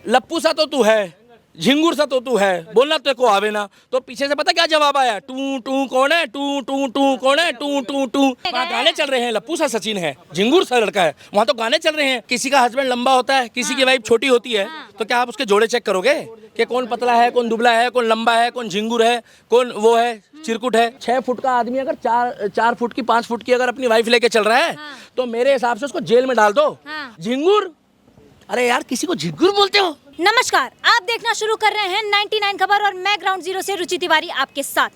लप्पू सा तो तू है, झिंगुर सा तो तू है, बोलना तेरे को आवे ना। तो पीछे से पता क्या जवाब आया, टू टू कौन है, टू टू टू कौन है, टू टू टू। वहाँ गाने चल रहे हैं, लप्पू सा सचिन है, झिंगुर सा लड़का है, वहाँ तो गाने चल रहे हैं। किसी का हस्बैंड लंबा होता है, किसी की वाइफ छोटी होती है, तो क्या आप उसके जोड़े चेक करोगे कि कौन पतला है, कौन दुबला है, कौन लंबा है, कौन झिंगुर है, कौन वो है चिरकुट है। 6 फुट का आदमी अगर 4 फुट की 5 फुट की अगर अपनी वाइफ लेके चल रहा है, तो मेरे हिसाब से उसको जेल में डाल दो। झिंगुर, अरे यार किसी को झिंगुर बोलते हो। नमस्कार, आप देखना शुरू कर रहे हैं 99 खबर और मैं ग्राउंड जीरो से रुचि तिवारी आपके साथ।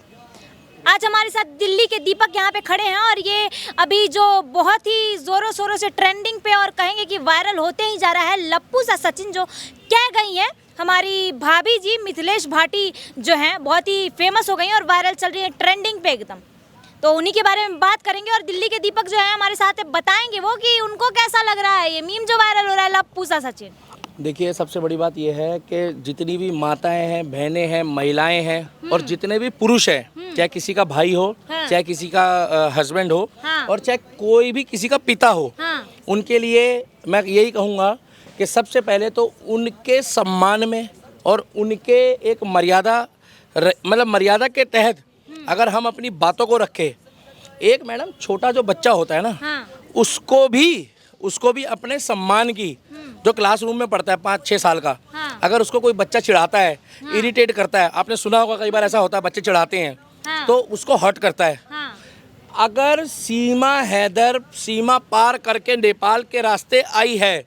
आज हमारे साथ दिल्ली के दीपक यहाँ पे खड़े हैं और ये अभी जो बहुत ही जोरों शोरों से ट्रेंडिंग पे और कहेंगे कि वायरल होते ही जा रहा है, लप्पू सा सचिन जो कह गई हैं हमारी भाभी जी मिथिलेश भाटी जो हैं, बहुत ही फेमस हो गई हैं और वायरल चल रही है ट्रेंडिंग पे एकदम। तो उन्हीं के बारे में बात करेंगे और दिल्ली के दीपक जो है हमारे साथ बताएंगे वो कि उनको कैसा लग रहा है ये मीम जो वायरल हो रहा है, लप्पू सा सचिन। देखिए, सबसे बड़ी बात यह है कि जितनी भी माताएं हैं, बहनें हैं, महिलाएं हैं और जितने भी पुरुष हैं, चाहे किसी का भाई हो, चाहे किसी का हस्बैंड हो, और चाहे कोई भी किसी का पिता हो, उनके लिए मैं यही कहूँगा कि सबसे पहले तो उनके सम्मान में और उनके एक मर्यादा, मतलब मर्यादा के तहत अगर हम अपनी बातों को रखें, एक मैडम छोटा जो बच्चा होता है ना, उसको भी अपने सम्मान की, जो क्लासरूम में पढ़ता है 5-6 साल का, अगर उसको कोई बच्चा चिढ़ाता है, इरिटेट करता है, आपने सुना होगा कई बार ऐसा होता है, बच्चे चिढ़ाते हैं, तो उसको हर्ट करता है। अगर सीमा हैदर सीमा पार करके नेपाल के रास्ते आई है,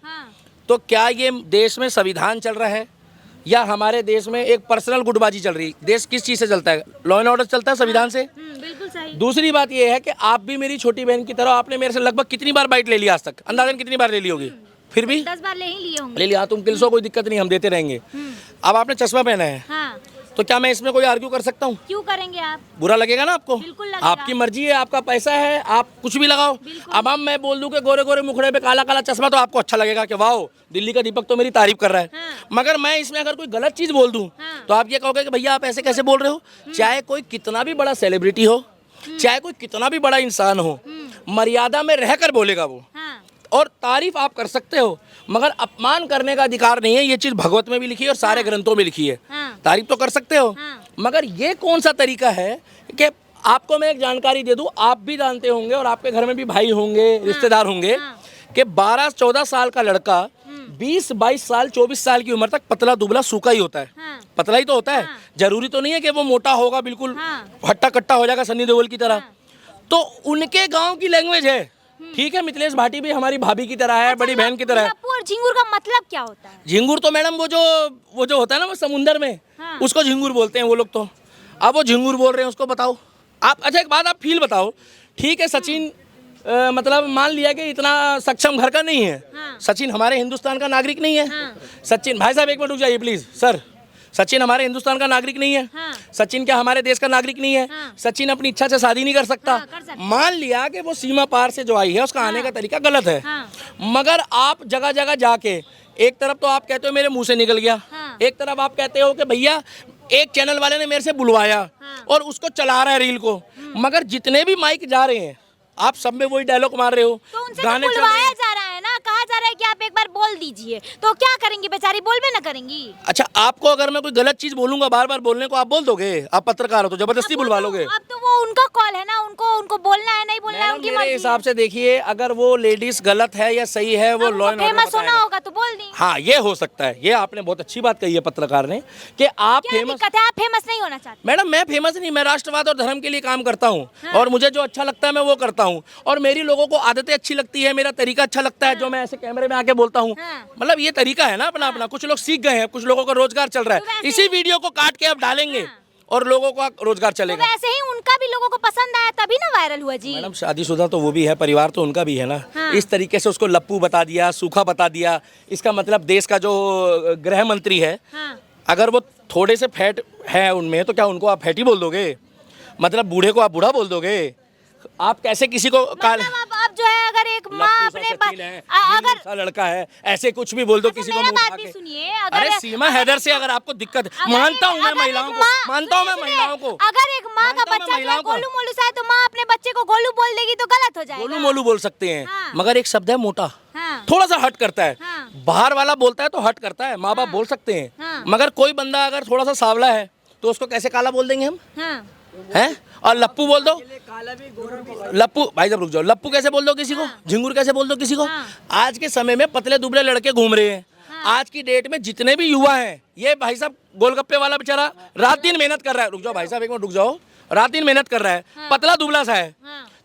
तो क्या ये देश में संविधान चल रहा है या हमारे देश में एक पर्सनल गुटबाजी चल रही है? देश किस चीज़ से चलता है? लॉ एंड ऑर्डर चलता है संविधान से। बिल्कुल सही। दूसरी बात ये है कि आप भी मेरी छोटी बहन की तरह, आपने मेरे से लगभग कितनी बार बाइट ले लिया आज तक? अंदाजन कितनी बार ले ली होगी? फिर भी 10 बार ले ही लिए होंगे। ले लिया। तुम किल्सो, कोई दिक्कत नहीं, हम देते रहेंगे। अब आपने चश्मा पहना है, तो क्या मैं इसमें कोई आर्ग्यू कर सकता हूँ? क्यों करेंगे आप? बुरा लगेगा ना आपको? बिल्कुल लगेगा। आपकी मर्जी है, आपका पैसा है, आप कुछ भी लगाओ। अब हम मैं बोल दूं कि गोरे गोरे मुखड़े पे काला काला चश्मा, तो आपको अच्छा लगेगा कि वाह दिल्ली का दीपक तो मेरी तारीफ कर रहा है। मगर मैं इसमें अगर कोई गलत चीज बोल दूं, तो आप ये कहोगे कि भैया आप ऐसे कैसे बोल रहे हो? चाहे कोई कितना भी बड़ा सेलिब्रिटी हो, चाहे कोई कितना भी बड़ा इंसान हो, मर्यादा में रहकर बोलेगा वो। और तारीफ आप कर सकते हो, मगर अपमान करने का अधिकार नहीं है। ये चीज भगवत में भी लिखी है और सारे ग्रंथों में लिखी है। तारीफ तो कर सकते हो, मगर ये कौन सा तरीका है कि आपको मैं एक जानकारी दे दूं, आप भी जानते होंगे और आपके घर में भी भाई होंगे, रिश्तेदार होंगे, कि 12-14 साल का लड़का 20-22 साल 24 साल की उम्र तक पतला दुबला सूखा ही होता है। पतला ही तो होता है, जरूरी तो नहीं है कि वो मोटा होगा, बिल्कुल हट्टा कट्टा हो जाएगा सन्नी देओल की तरह। तो उनके गाँव की लैंग्वेज है। ठीक है, मिथिलेश भाटी भी हमारी भाभी की तरह है, अच्छा, बड़ी बहन की तरह है। लप्पू और झिंगुर का मतलब क्या होता है? झिंगुर तो मैडम वो जो होता है ना, वो समुंदर में, उसको झिंगुर बोलते हैं वो लोग। तो अब वो झिंगुर बोल रहे हैं, उसको बताओ आप। अच्छा एक बात आप फील बताओ, ठीक है सचिन मतलब मान लिया कि इतना सक्षम घर का नहीं है, सचिन हमारे हिंदुस्तान का नागरिक नहीं है। सचिन भाई साहब एक मिनट रुक जाइए प्लीज सर। सचिन हमारे हिंदुस्तान का नागरिक नहीं है। सचिन क्या हमारे देश का नागरिक नहीं है? सचिन अपनी इच्छा से शादी नहीं कर सकता। मान लिया कि वो सीमा पार से जो आई है, उसका आने का तरीका गलत है, मगर आप जगह जगह जाके, एक तरफ तो आप कहते हो मेरे मुंह से निकल गया, एक तरफ आप कहते हो कि भैया एक चैनल वाले ने मेरे से बुलवाया और उसको चला रहा है रील को, मगर जितने भी माइक जा रहे हैं आप सब में वही डायलॉग मार रहे हो। तो उनसे गाने बुलवाया जा रहा है ना, कहा जा रहा है कि आप एक बार बोल दीजिए, तो क्या करेंगी बेचारी? बोल भी ना करेंगी। अच्छा, आपको अगर मैं कोई गलत चीज बोलूंगा बार बार बोलने को, आप बोल दोगे? आप पत्रकार हो तो जबरदस्ती बुलवा लोगे? अब तो वो उनका कॉल है ना, उनको बोलना है नहीं बोलना है उनकी मर्जी। मेरे हिसाब से देखिए, अगर वो लेडीज गलत है या सही है, वो लॉ एंड ऑर्डर फेमस होना होगा तो बोल दी। हाँ, ये हो सकता है। ये आपने बहुत अच्छी बात कही है पत्रकार ने कि आप फेमस। आप फेमस नहीं होना चाहते? मैडम मैं फेमस नहीं, मैं राष्ट्रवाद और धर्म के लिए काम करता हूँ, और मुझे जो अच्छा लगता है मैं वो करता हूँ, और मेरी लोगों को आदतें अच्छी लगती है, मेरा तरीका अच्छा लगता है, जो मैं ऐसे कैमरे में आके बोलता हूँ। मतलब ये तरीका है ना अपना अपना। कुछ लोग सीख गए हैं, कुछ लोगों का रोजगार चल रहा है, इसी वीडियो को काट के अब डालेंगे और लोगों का रोजगार चलेगा। तो वैसे ही उनका भी लोगों को पसंद आया तभी ना वायरल हुआ जी। मैडम शादीशुदा तो वो भी है, परिवार तो उनका भी है ना। इस तरीके से उसको लप्पू बता दिया, सूखा बता दिया, इसका मतलब देश का जो गृह मंत्री है, अगर वो थोड़े से फैट है उनमें, तो क्या उनको आप फैटी बोल दोगे? मतलब बूढ़े को आप बूढ़ा बोल दोगे? आप कैसे किसी को अब जो है, अगर एक माँ अपने अगर लड़का है ऐसे कुछ भी बोल दो किसी को मुंह उठा के। सुनिए, अगर अरे सीमा हैदर से अगर आपको दिक्कत है, मानता हूँ मैं महिलाओं को, मानता हूँ मैं महिलाओं को। अगर एक माँ का बच्चा जो है गोलू मोलू सा है तो माँ अपने बच्चे को गोलू बोल देगी तो गलत हो जाएगा। गोलू मोलू बोल सकते हैं, हाँ। मगर एक शब्द है मोटा, थोड़ा सा हट करता है। बाहर वाला बोलता है तो हट करता है, माँ बाप बोल सकते हैं, मगर कोई बंदा अगर थोड़ा सा सांवला है तो उसको कैसे काला बोल देंगे हम, हैं? और लप्पू बोल दो, लप्पू भाई साहब रुक जाओ, लप्पू कैसे बोल दो किसी को, झिंगुर कैसे बोल दो किसी को। आज के समय में पतले दुबले लड़के घूम रहे हैं। आज की डेट में जितने भी युवा हैं, ये भाई साहब गोलगप्पे वाला बेचारा रात दिन मेहनत कर रहा है, रुक जाओ भाई साहब एक मिनट रुक जाओ, रात दिन मेहनत कर रहा है, पतला दुबला सा है,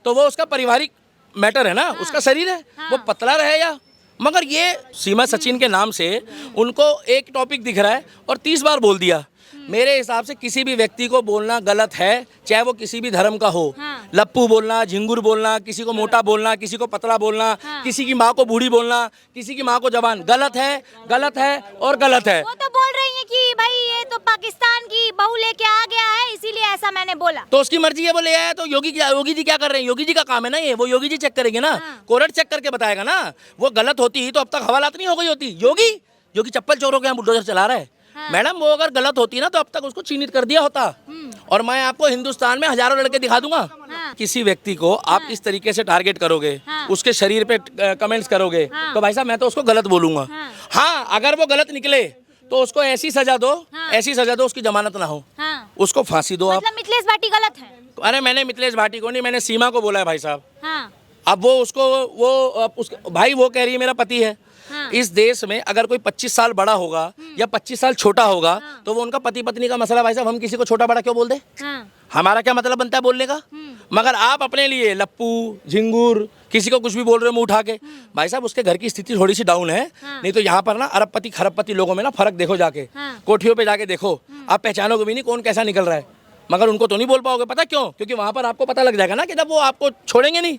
तो वो उसका पारिवारिक मैटर है ना, उसका शरीर है, वो पतला रहे या, मगर ये सीमा सचिन के नाम से उनको एक टॉपिक दिख रहा है और 30 बार बोल दिया। मेरे हिसाब से किसी भी व्यक्ति को बोलना गलत है, चाहे वो किसी भी धर्म का हो। लप्पू बोलना, झिंगुर बोलना, किसी को मोटा बोलना, किसी को पतला बोलना, किसी की माँ को बूढ़ी बोलना, किसी की माँ को जवान, गलत है, गलत है और गलत है। वो तो बोल रही है कि भाई ये तो पाकिस्तान की बहू लेके आ गया है इसीलिए ऐसा मैंने बोला। तो उसकी मर्जी है, वो ले आया तो योगी जी क्या कर रहे हैं, योगी जी का काम है ना ये, वो योगी जी चेक करेंगे ना, कोर्ट चेक करके बताएगा ना। वो गलत होती तो अब तक हवालात नहीं हो गई होती। योगी चप्पल चोरों के यहाँ बुलडोजर चला रहा है। मैडम वो अगर गलत होती ना तो अब तक उसको चिन्हित कर दिया होता। और मैं आपको हिंदुस्तान में हजारों लड़के दिखा दूंगा। किसी व्यक्ति को आप इस तरीके से टारगेट करोगे, उसके शरीर पे कमेंट्स करोगे, तो भाई साहब मैं तो उसको गलत बोलूंगा। हाँ, अगर वो गलत निकले तो उसको ऐसी सजा दो, ऐसी सजा दो उसकी जमानत ना हो, उसको फांसी दो। आप मिथिलेश भाटी गलत है? अरे मैंने मिथिलेश भाटी को नहीं, मैंने सीमा को बोला है भाई साहब। अब वो उसको भाई वो कह रही है मेरा पति है। इस देश में अगर कोई 25 साल बड़ा होगा या 25 साल छोटा होगा तो वो उनका पति पत्नी का मसला। भाई साहब हम किसी को छोटा बड़ा क्यों बोल दे, हमारा क्या मतलब बनता है बोलने का। मगर आप अपने लिए लप्पू झिंगुर किसी को कुछ भी बोल रहे हो मुंह उठा के, भाई साहब उसके घर की स्थिति थोड़ी सी डाउन है। नहीं तो यहाँ पर ना अरबपति खरबपति लोगों में ना फर्क देखो, जाके कोठियों पे जाके देखो, आप पहचानोगे भी नहीं कौन कैसा निकल रहा है। मगर उनको तो नहीं बोल पाओगे, पता क्यों? क्योंकि वहां पर आपको पता लग जाएगा ना कि जब वो आपको छोड़ेंगे नहीं।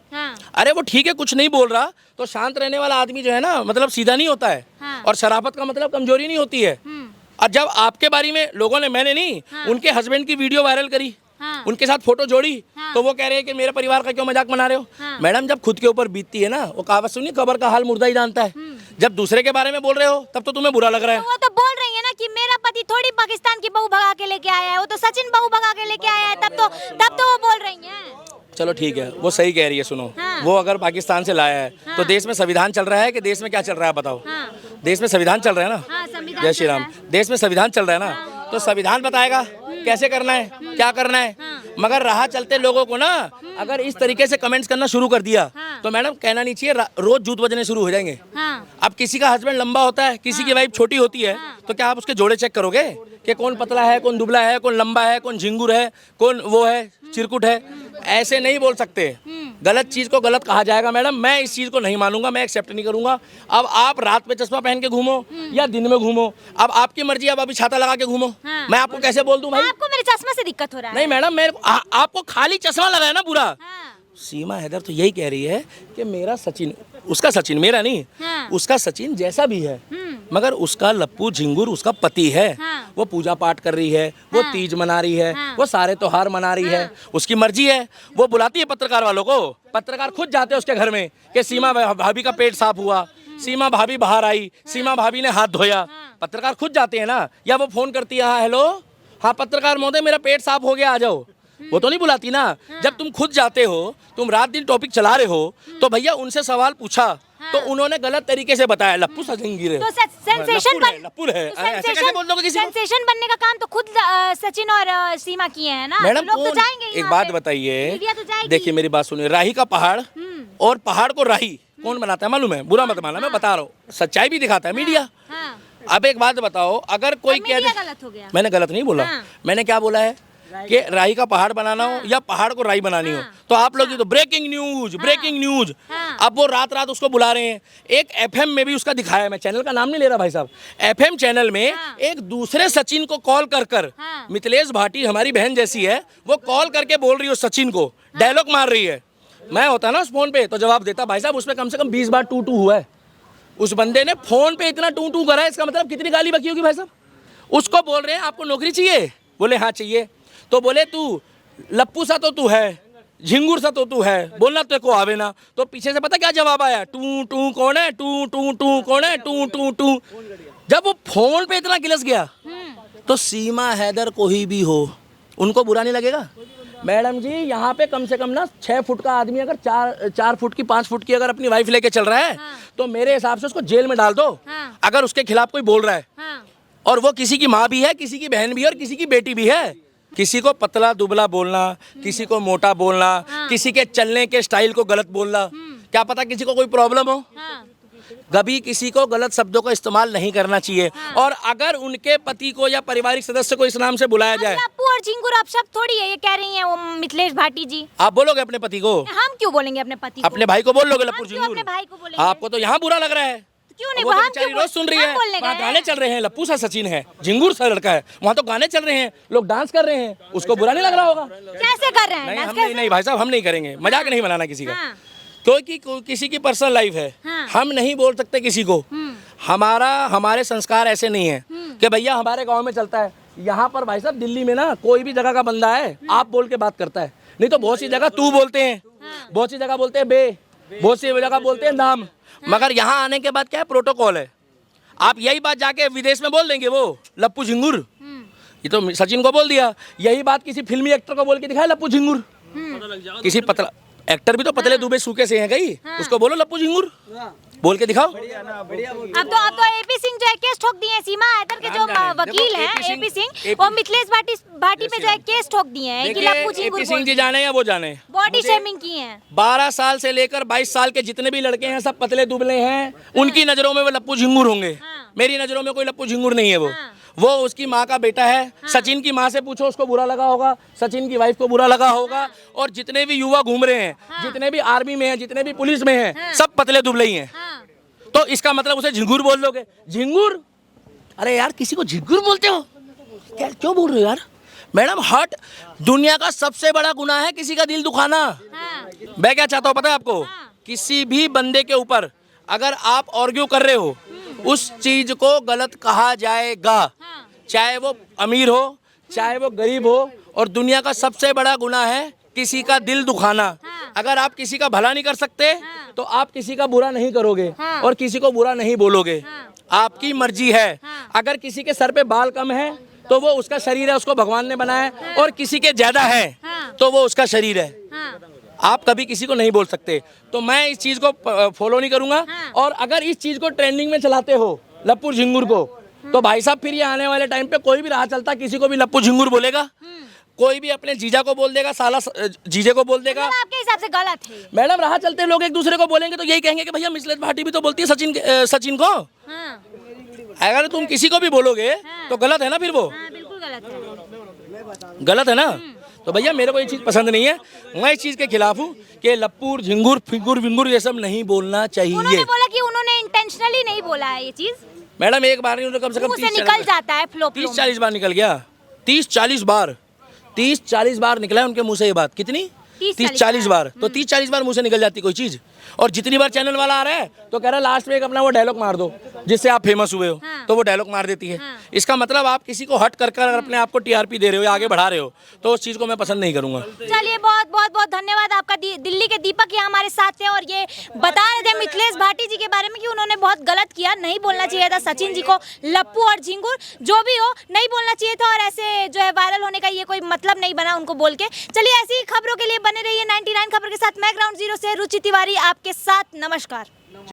अरे वो ठीक है कुछ नहीं बोल रहा तो शांत रहने वाला आदमी जो है ना, मतलब सीधा नहीं होता है। और शराफत का मतलब कमजोरी नहीं होती है। और जब आपके बारे में लोगों ने, मैंने नहीं, उनके हस्बैंड की वीडियो वायरल करी, उनके साथ फोटो जोड़ी, तो वो कह रहे हैं कि मेरे परिवार का क्यों मजाक बना रहे हो। मैडम जब खुद के ऊपर बीतती है ना, वो कहावत सुनी, कब्र का हाल मुर्दा ही जानता है। जब दूसरे के बारे में बोल रहे हो तब तो तुम्हें बुरा लग रहा है। तो वो तो बोल रही है ना कि मेरा पति थोड़ी पाकिस्तान की बहू भगा के लेके आया है, वो तो सचिन बहू भगा के लेके आया है, तब तो वो बोल रही है। चलो ठीक है, वो सही कह रही है। सुनो, वो अगर पाकिस्तान से लाया है तो देश में संविधान चल रहा है कि देश में क्या चल रहा है बताओ। देश में संविधान चल रहा है ना, जय श्री राम, देश में संविधान चल रहा है ना, तो संविधान बताएगा कैसे करना है, क्या करना है। मगर राह चलते लोगों को ना अगर इस तरीके से कमेंट्स करना शुरू कर दिया तो मैडम कहना नहीं चाहिए, रोज जूत बजने शुरू हो जाएंगे। अब किसी का हस्बैंड लंबा होता है, किसी की वाइफ छोटी होती है, तो क्या आप उसके जोड़े चेक करोगे कि कौन पतला है, कौन दुबला है, कौन लंबा है, कौन झिंगुर है, कौन वो है चिरकुट है? ऐसे नहीं बोल सकते। गलत चीज को गलत कहा जाएगा मैडम, मैं इस चीज को नहीं मानूंगा, मैं एक्सेप्ट नहीं करूंगा। अब आप रात में चश्मा पहन के घूमो या दिन में घूमो, अब आपकी मर्जी। अब अभी छाता लगा के घूमो, मैं आपको कैसे बोल दूं भाई? आपको मेरे चश्मा से दिक्कत हो रहा है? नहीं मैडम, आपको खाली चश्मा लगा है ना पूरा। सीमा हैदर तो यही कह रही है कि मेरा सचिन, उसका सचिन, मेरा नहीं, उसका सचिन जैसा भी है, मगर उसका लप्पू झिंगुर उसका पति है। वो पूजा पाठ कर रही है, वो तीज मना रही है, वो सारे त्योहार मना रही है, उसकी मर्जी है। वो बुलाती है पत्रकार वालों को, पत्रकार खुद जाते हैं उसके घर में कि सीमा भाभी का पेट साफ हुआ, सीमा भाभी बाहर आई, सीमा भाभी ने हाथ धोया, पत्रकार खुद जाते हैं ना। या वो फोन करती है, हाँ हेलो, हाँ पत्रकार महोदय मेरा पेट साफ हो गया आ जाओ, वो तो नहीं बुलाती ना। जब तुम खुद जाते हो, तुम रात दिन टॉपिक चला रहे हो, तो भैया उनसे सवाल पूछा तो उन्होंने गलत तरीके से बताया लप्पू सचिन तो सेंसेशन सेंसेशन बनने का काम तो खुद सचिन और सीमा किए हैं ना। मैडम लोग तो जाएंगे। एक बात बताइए, देखिए मेरी बात सुनिए, राही का पहाड़ और पहाड़ को राही कौन बनाता है मालूम है? बुरा मत मानना, मैं बता रहा हूँ, सच्चाई भी दिखाता है मीडिया। अब एक बात बताओ, अगर कोई कह दे, गलत हो गया। मैंने गलत नहीं बोला, मैंने क्या बोला है कि राही का पहाड़ बनाना हो या पहाड़ को राही बनानी हो, तो आप लोग तो ब्रेकिंग न्यूज, ब्रेकिंग न्यूज। अब वो रात रात उसको बुला रहे हैं। एक एफएम में भी उसका दिखाया, मैं चैनल का नाम नहीं ले रहा भाई साहब, एफएम चैनल में एक दूसरे सचिन को कॉल कर मिथिलेश भाटी हमारी बहन जैसी है, वो कॉल करके बोल रही हो सचिन को, डायलॉग मार रही है। मैं होता ना उस फोन पे तो जवाब देता, भाई साहब उसमें कम से कम 20 बार टू हुआ है। उस बंदे ने फोन पे इतना टू करा है, इसका मतलब कितनी गाली बकी होगी भाई साहब। उसको बोल रहे हैं आपको नौकरी चाहिए, बोले हाँ चाहिए, तो बोले तू लप्पू सा तो तू है, झिंगुर सा तो तू है, बोलना तेरे को आवे ना। तो पीछे से पता क्या जवाब आया, टू टू कौन है, टू टू टू कौन है, टू टू टू। जब वो फोन पे इतना गिलस गया तो सीमा हैदर कोई भी हो, उनको बुरा नहीं लगेगा? मैडम जी यहाँ पे कम से कम ना 6 फुट का आदमी अगर 4 फुट की 5 फुट की अगर अपनी वाइफ लेके चल रहा है तो मेरे हिसाब से उसको जेल में डाल दो अगर उसके खिलाफ कोई बोल रहा है। और वो किसी की माँ भी है, किसी की बहन भी है और किसी की बेटी भी है। किसी को पतला दुबला बोलना, किसी को मोटा बोलना, किसी के चलने के स्टाइल को गलत बोलना, क्या पता किसी को कोई प्रॉब्लम हो। कभी किसी को गलत शब्दों का इस्तेमाल नहीं करना चाहिए। और अगर उनके पति को या पारिवारिक सदस्य को इस नाम से बुलाया जाए, लप्पू और झिंगुर आप शब्द थोड़ी है ये कह रही हैं वो मिथिलेश भाटी जी। आप बोलोगे अपने पति को? हम क्यों बोलेंगे अपने पति को? अपने भाई को बोल लोगे लप्पू हम क्यों झिंगुर? अपने भाई को बोलेंगे? आपको तो यहाँ बुरा लग रहा है। क्यों नहीं? वो तो हम बेचारी क्यों रोज सुन रही हम है, बोलने वहाँ गए गाने हैं। चल रहे हैं, लप्पू सा सचिन है, झिंगुर सा लड़का है, वहाँ तो गाने चल रहे हैं, लोग डांस कर रहे हैं, उसको बुरा नहीं लग रहा होगा? कैसे कर रहे हैं? नहीं, डांस हम कैसे? नहीं भाई साहब, हम नहीं करेंगे, मजाक नहीं बनाना किसी का। हाँ। क्योंकि किसी की पर्सनल लाइफ है, हम नहीं बोल सकते किसी को। हमारे संस्कार ऐसे नहीं है कि भैया हमारे गांव में चलता है। यहाँ पर भाई साहब दिल्ली में ना कोई भी जगह का बंदा है आप बोल के बात करता है, नहीं तो बहुत सी जगह तू बोलते हैं, बहुत सी जगह बोलते हैं बे, बहुत सी जगह बोलते हैं नाम। मगर यहाँ आने के बाद क्या है, प्रोटोकॉल है। आप यही बात जाके विदेश में बोल देंगे, वो लप्पू झिंगुर, ये तो सचिन को बोल दिया, यही बात किसी फिल्मी एक्टर को बोल के दिखाया लप्पू झिंगुर। किसी पतला एक्टर भी तो पतले दुबे सूखे से हैं कहीं, उसको बोलो लप्पू झिंगुर, बोल के दिखाओ। अब तो एपी सिंह जो है केस ठोक दिए हैं। सीमा हैदर के जो वकील हैं एपी सिंह, वो मिथिलेश भाटी पे जो है केस ठोक दिए हैं कि लप्पू झिंगुर एपी सिंह जी जाने या वो जाने, बॉडी शेमिंग की है। 12 साल से लेकर 22 साल के जितने भी लड़के हैं सब पतले दुबले हैं, उनकी नजरों में वो लप्पू झिंगुर होंगे। मेरी नजरों में कोई लप्पू झिंगुर नहीं है। वो उसकी माँ का बेटा है। सचिन की माँ से पूछो, उसको बुरा लगा होगा, सचिन की वाइफ को बुरा लगा होगा। और जितने भी युवा घूम रहे हैं, जितने भी आर्मी में हैं, जितने भी पुलिस में हैं, सब पतले दुबले ही हैं। तो इसका मतलब उसे झिंगुर बोल लोगे? झिंगुर, अरे यार किसी को झिंगुर बोलते हो क्या? क्यों बोल रहे हो यार? मैडम हट, दुनिया का सबसे बड़ा गुनाह है किसी का दिल दुखाना। मैं क्या चाहता हूँ पता है आपको? किसी भी बंदे के ऊपर अगर आप आर्ग्यू कर रहे हो, उस चीज को गलत कहा जाएगा, चाहे वो अमीर हो चाहे वो गरीब हो। और दुनिया का सबसे बड़ा गुनाह है किसी का दिल दुखाना। अगर आप किसी का भला नहीं कर सकते तो आप किसी का बुरा नहीं करोगे और किसी को बुरा नहीं बोलोगे। आपकी मर्जी है। अगर किसी के सर पे बाल कम है तो वो उसका शरीर है, उसको भगवान ने बनाया है, और किसी के ज्यादा है तो वो उसका शरीर है। आप कभी किसी को नहीं बोल सकते। तो मैं इस चीज को फॉलो नहीं करूंगा। और अगर इस चीज को ट्रेंडिंग में चलाते हो लप्पू झिंगुर को, तो भाई साहब फिर ये आने वाले टाइम पे कोई भी राह चलता किसी को भी लप्पू झिंगुर बोलेगा, कोई भी अपने जीजा को बोल देगा, साला जीजे को बोल देगा। आपके हिसाब से गलत है मैडम, राह चलते लोग एक दूसरे को बोलेंगे तो यही कहेंगे कि भैया मिथिलेश भाटी भी तो बोलती है सचिन को। अगर तुम किसी को भी बोलोगे तो गलत है ना, फिर वो बिल्कुल गलत है, गलत है ना। तो भैया मेरे को ये चीज़ पसंद नहीं है। मैं इस चीज़ के खिलाफ हूँ कि लप्पू झिंगुर फिंगुर विंगुर ये सब नहीं बोलना चाहिए। उन्होंने बोला कि उन्होंने इंटेंशनली नहीं बोला है ये चीज। मैडम एक बार नहीं, उन्होंने कम से कम मुंह से निकल जाता है फ्लो 30-40 बार निकल गया। 30-40 बार निकला है उनके मुंह से ये बात। कितनी? 30-40 बार। तो 30-40 बार मुंह से निकल जाती कोई चीज। और जितनी बार चैनल वाला आ रहा है तो कह रहा है लास्ट में एक अपना वो डायलॉग मार दो जिससे आप फेमस हुए हो। तो वो डायलॉग मार देती है। इसका मतलब आप किसी को हट कर कर अपने आप को टीआरपी दे रहे हो या आगे बढ़ा रहे हो, तो उस चीज को मैं पसंद नहीं करूंगा। चलिए बहुत बहुत बहुत धन्यवाद आपका। दिल्ली के दीपक यहाँ हमारे साथ थे और ये बता रहे थे मिथिलेश भाटी जी के बारे में कि उन्होंने बहुत गलत किया, नहीं बोलना चाहिए था सचिन जी को लप्पू और झिंगुर, जो भी हो नहीं बोलना चाहिए था। और ऐसे जो है वायरल होने का ये कोई मतलब नहीं बना उनको बोल के। चलिए ऐसी खबरों के लिए बने रहिए 99 खबर के साथ। मैं ग्राउंड जीरो से रुचि तिवारी आपके साथ। नमस्कार।